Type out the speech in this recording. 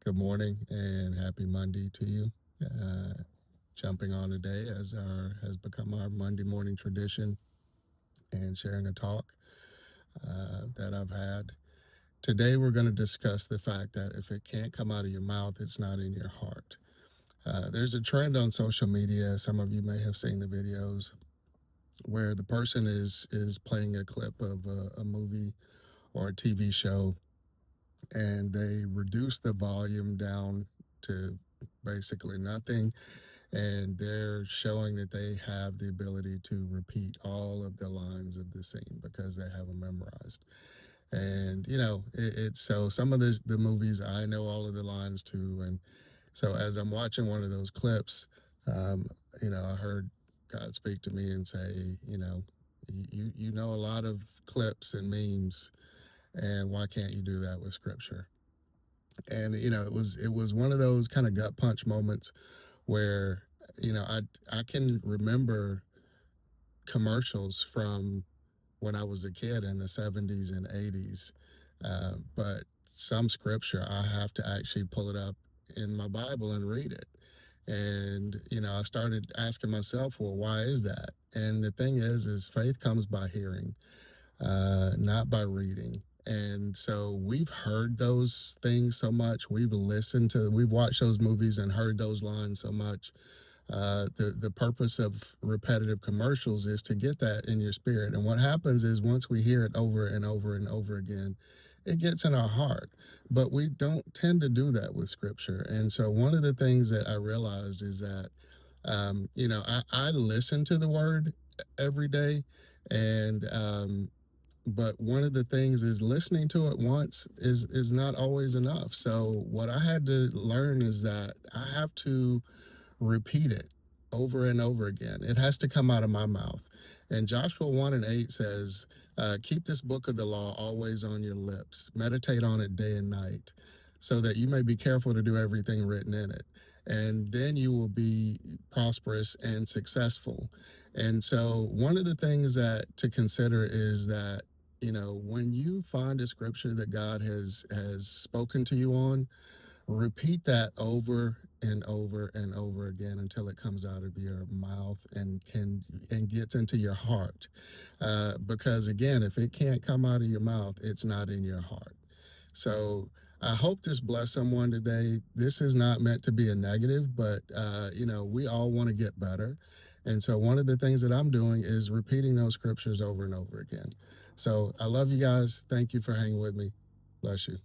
Good morning and happy Monday to you. Uh, Jumping on today as our has become our Monday morning tradition and sharing a talk that I've had. Today, we're going to discuss the fact that if it can't come out of your mouth, it's not in your heart. There's a trend on social media. Some of you may have seen the videos where the person is playing a clip of a movie or a TV show, and they reduce the volume down to basically nothing, and they're showing that they have the ability to repeat all of the lines of the scene because they have them memorized. And it's so some of the movies I know all of the lines to, and so as I'm watching one of those clips, um, I heard God speak to me and say, you know a lot of clips and memes, and why can't you do that with Scripture? And it was one of those kind of gut punch moments where I can remember commercials from when I was a kid in the 70s and 80s, but some scripture I have to actually pull it up in my Bible and read it. And I started asking myself, well, why is that? And the thing is faith comes by hearing, not by reading. And so we've heard those things so much. We've watched those movies and heard those lines so much. The purpose of repetitive commercials is to get that in your spirit. And what happens is once we hear it over and over and over again, it gets in our heart. But we don't tend to do that with scripture. And so one of the things that I realized is that, I listen to the word every day, and but one of the things is listening to it once is not always enough. So what I had to learn is that I have to repeat it over and over again. It has to come out of my mouth. And Joshua 1 and 8 says, keep this book of the law always on your lips, meditate on it day and night, so that you may be careful to do everything written in it. And then you will be prosperous and successful. And so, one of the things that to consider is that, when you find a scripture that God has spoken to you on, repeat that over and over and over again until it comes out of your mouth and gets into your heart. Because again, if it can't come out of your mouth, it's not in your heart. So I hope this blessed someone today. This is not meant to be a negative, but we all want to get better. And so one of the things that I'm doing is repeating those scriptures over and over again. So I love you guys. Thank you for hanging with me. Bless you.